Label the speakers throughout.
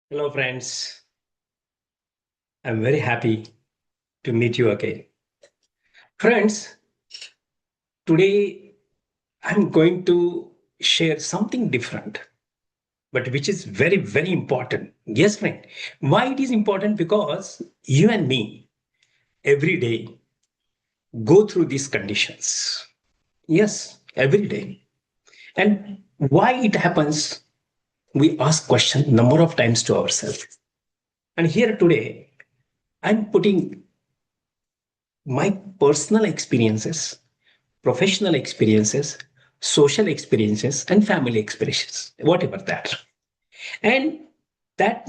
Speaker 1: Hello, friends. I'm very happy to meet you again. Friends, today I'm going to share something different, but which is very, very important. Yes, friend. Why it is important? Because you and me every day go through these conditions. Yes, every day. And why it happens, we ask question number of times to ourselves. And here today, I'm putting my personal experiences, professional experiences, social experiences, and family experiences, whatever that. And that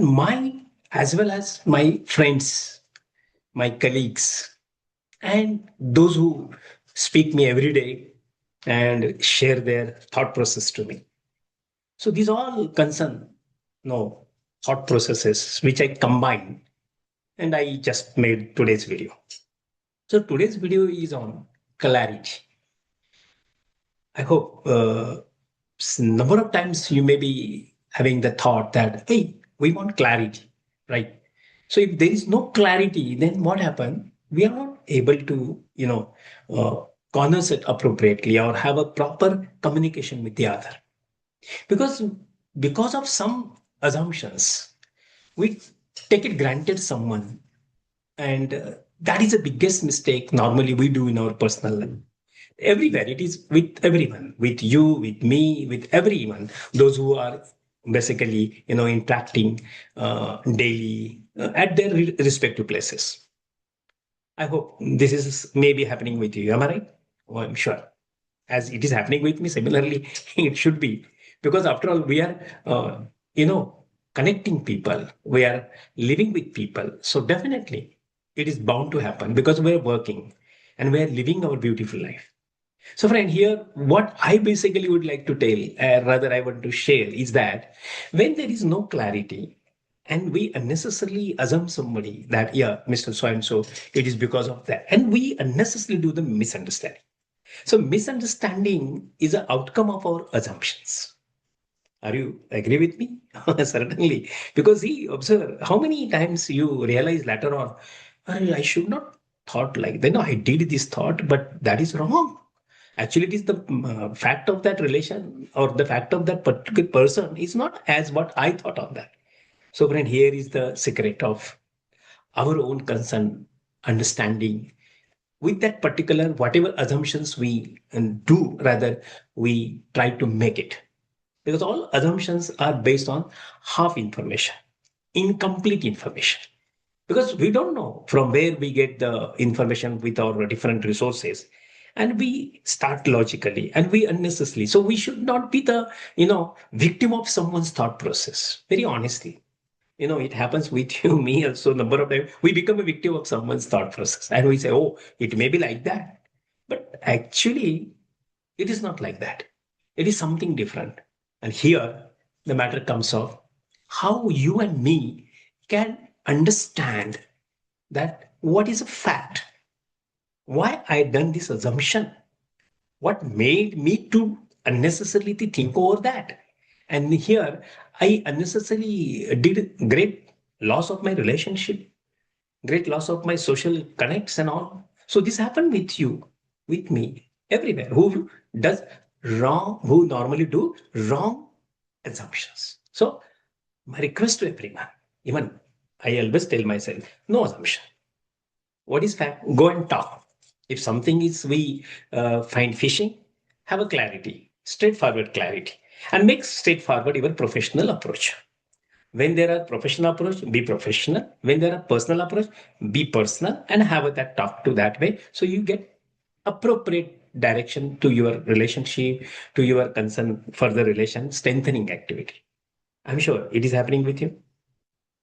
Speaker 1: as well as my friends, my colleagues, and those who speak me every day and share their thought process to me. So these all concern, no, thought processes which I combine and I just made today's video. So today's video is on clarity. I hope number of times you may be having the thought that, hey, we want clarity, right? So if there is no clarity, then what happens? We are not able to, converse it appropriately or have a proper communication with the other. Because because of some assumptions, we take it granted someone, and that is the biggest mistake normally we do in our personal life. Everywhere it is, with everyone, with you, with me, with everyone, those who are basically interacting daily at their respective places. I hope this is maybe happening with you. Am I right? Oh, I'm sure, as it is happening with me similarly. It should be, because after all we are you know connecting people, we are living with people, so definitely it is bound to happen because we are working and we are living our beautiful life. So, friend, here, what I basically would like to tell, rather, I want to share, is that when there is no clarity and we unnecessarily assume somebody that, yeah, Mr. So and so, it is because of that, and we unnecessarily do the misunderstanding. So, misunderstanding is an outcome of our assumptions. Are you agree with me? Certainly. Because see, observe how many times you realize later on, I should not thought like that. No, I did this thought, but that is wrong. Actually, it is the fact of that relation or the fact of that particular person is not as what I thought of that. So, friend, here is the secret of our own concern, understanding with that particular whatever assumptions we do, rather we try to make it, because all assumptions are based on half information, incomplete information, because we don't know from where we get the information with our different resources, and we start logically and we unnecessarily, so we should not be the victim of someone's thought process, very honestly. It happens with you, me also. Number of times we become a victim of someone's thought process and we say, oh, it may be like that, but actually it is not like that. It is something different. And here the matter comes of how you and me can understand that what is a fact, why I done this assumption, what made me to unnecessarily to think over that. And here I unnecessarily did great loss of my relationship, great loss of my social connects and all. So this happened with you, with me, everywhere. Who does wrong, who normally do wrong assumptions. So my request to everyone, even I always tell myself, no assumption. What is fact? Go and talk. If something is we find fishing, have a clarity, straightforward clarity, and make straightforward your professional approach. When there are professional approach, be professional. When there are personal approach, be personal and have that talk to that way. So you get appropriate direction to your relationship, to your concern for the relation strengthening activity. I'm sure it is happening with you.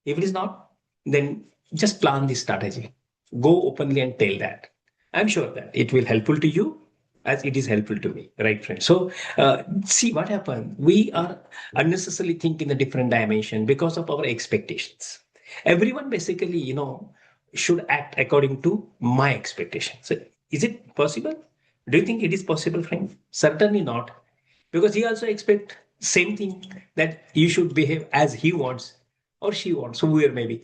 Speaker 1: If it is not, then just plan this strategy. Go openly and tell that. I'm sure that it will helpful to you as it is helpful to me, right, friend? So see what happened. We are unnecessarily think in a different dimension because of our expectations. Everyone basically, should act according to my expectation. So is it possible? Do you think it is possible, friend? Certainly not, because he also expect same thing, that you should behave as he wants, or she wants, so whoever maybe.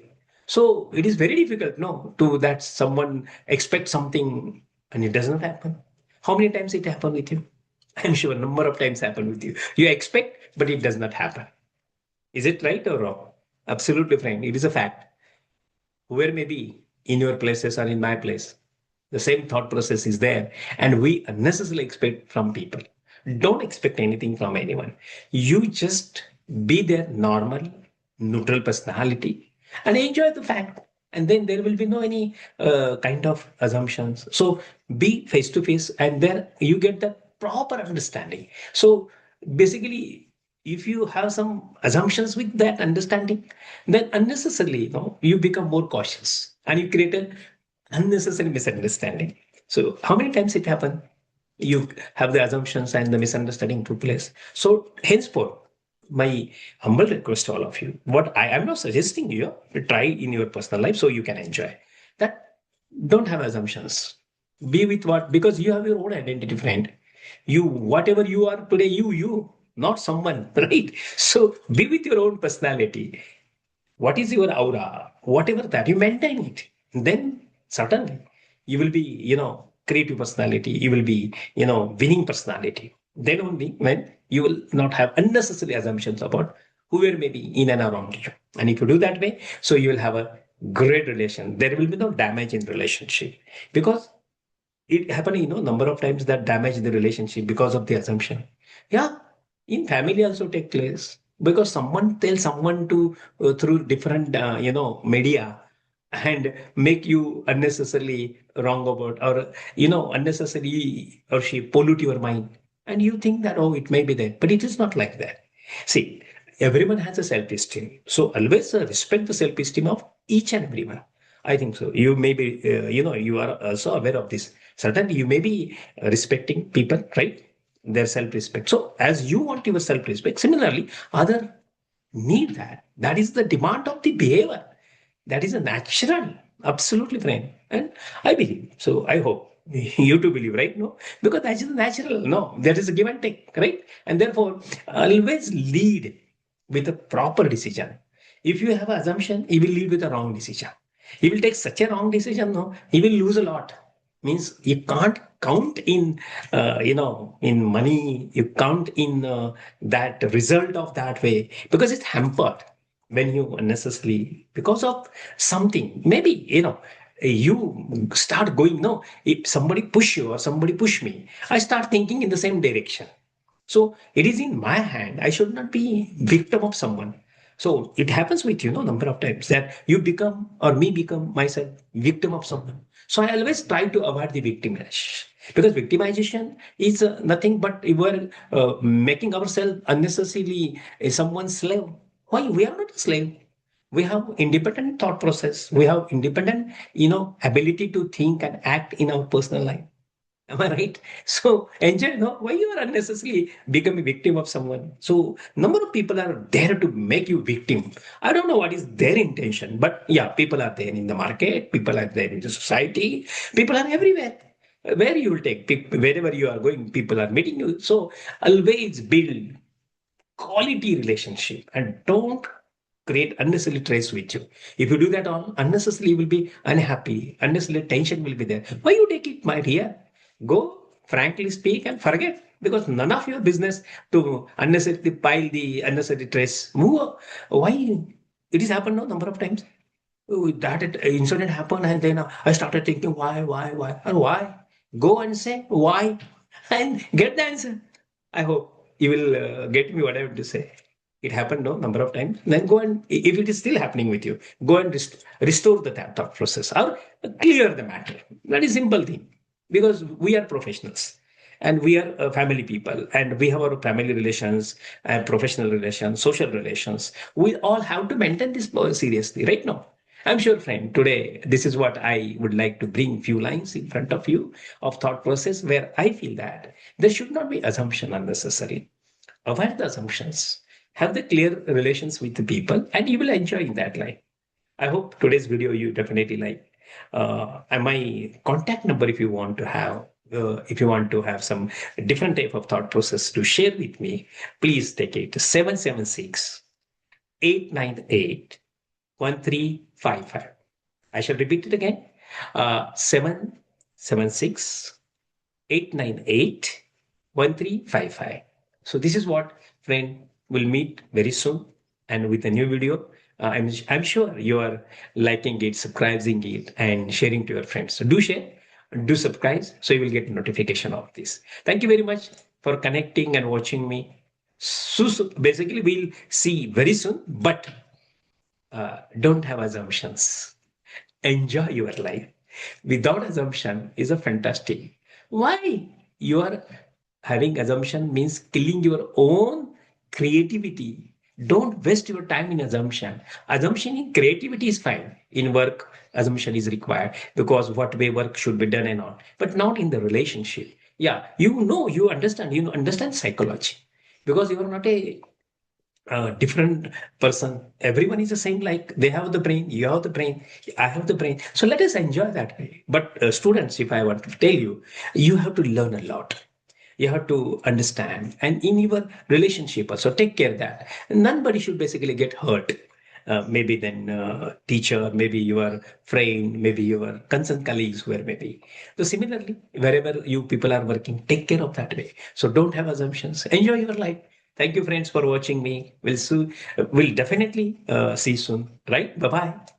Speaker 1: So it is very difficult, no, to that someone expect something and it does not happen. How many times it happened with you? I'm sure number of times happened with you. You expect, but it does not happen. Is it right or wrong? Absolutely, friend. It is a fact. Whoever may be in your places or in my place, the same thought process is there, and we unnecessarily expect from people. Don't expect anything from anyone. You just be their normal, neutral personality and enjoy the fact. And then there will be no any kind of assumptions. So be face to face, and there you get the proper understanding. So basically, if you have some assumptions with that understanding, then unnecessarily, you become more cautious and you create an unnecessary misunderstanding. So how many times it happened? You have the assumptions and the misunderstanding took place. So henceforth, my humble request to all of you, what I am not suggesting you to try in your personal life so you can enjoy that. Don't have assumptions. Be with what, because you have your own identity, friend. You, whatever you are today, you, not someone, right? So be with your own personality. What is your aura, whatever that, you maintain it. Then certainly you will be, creative personality, you will be, winning personality. Then only when you will not have unnecessary assumptions about whoever may be in and around you. And if you do that way, so you will have a great relation. There will be no damage in relationship, because it happened, number of times that damage the relationship because of the assumption. Yeah, in family also take place, because someone tells someone to through different media, and make you unnecessarily wrong about, or unnecessarily, or she pollute your mind, and you think that, oh, it may be there, but it is not like that. See, everyone has a self-esteem, so always respect the self-esteem of each and everyone. I think so. You may be, you are also aware of this. Certainly, you may be respecting people, right? Their self-respect. So, as you want your self-respect, similarly, other need that. That is the demand of the behavior. That is a natural, absolutely, friend. And I believe. So, I hope you too believe, right? No, because that is natural. No, that is a give and take, right? And therefore, always lead with a proper decision. If you have an assumption, he will lead with a wrong decision. He will take such a wrong decision, no, he will lose a lot. Means you can't count in, in money. You count in that result of that way, because it's hampered when you unnecessarily, because of something. Maybe you start going. No, if somebody push you or somebody push me, I start thinking in the same direction. So it is in my hand. I should not be victim of someone. So it happens with number of times that you become, or me become myself, victim of someone. So I always try to avoid the victimization, because victimization is nothing but we are making ourselves unnecessarily someone's slave. Why? We are not a slave. We have independent thought process. We have independent ability to think and act in our personal life. Am I right? So enjoy, no? Why you are unnecessarily become a victim of someone? So number of people are there to make you victim. I don't know what is their intention, but yeah, people are there in the market, people are there in the society, people are everywhere. Where you will take, wherever you are going, people are meeting you. So always build quality relationship and don't create unnecessary stress with you. If you do that all, unnecessarily you will be unhappy, unnecessary tension will be there. Why you take it, my dear? Go frankly speak and forget, because none of your business to unnecessarily pile the unnecessary stress. Move on. Why? It has happened no number of times. Oh, that incident happened, and then I started thinking, why, and why? Go and say why, and get the answer. I hope you will get me what I have to say. It happened no number of times. Then go and, if it is still happening with you, go and restore the thought process, or clear the matter. That is simple thing, because we are professionals and we are family people, and we have our family relations and professional relations, social relations. We all have to maintain this seriously, right now. I'm sure, friend, today this is what I would like to bring few lines in front of you of thought process, where I feel that there should not be assumption unnecessary. Avoid the assumptions. Have the clear relations with the people, and you will enjoy in that life. I hope today's video you definitely like. And my contact number, if you want to have, if you want to have some different type of thought process to share with me, please take it 776 898 1355. I shall repeat it again. 776 898 1355. So this is what, friend, will meet very soon and with a new video. I'm sure you are liking it, subscribing it, and sharing to your friends. So do share, do subscribe, so you will get notification of this. Thank you very much for connecting and watching me. So basically, we'll see very soon, but don't have assumptions. Enjoy your life. Without assumption is a fantastic. Why? You are having assumption means killing your own creativity. Don't waste your time in assumption. Assumption in creativity is fine. In work, assumption is required because what way work should be done and all, but not in the relationship. Yeah, you understand psychology because you are not a different person. Everyone is the same. Like they have the brain, you have the brain, I have the brain. So let us enjoy that way. But students, if I want to tell you, you have to learn a lot. You have to understand, and in your relationship also take care that nobody should basically get hurt. Maybe then teacher, maybe your friend, maybe your concerned colleagues, where maybe. So similarly, wherever you people are working, take care of that way. So don't have assumptions. Enjoy your life. Thank you, friends, for watching me. We'll definitely see you soon. Right? Bye bye.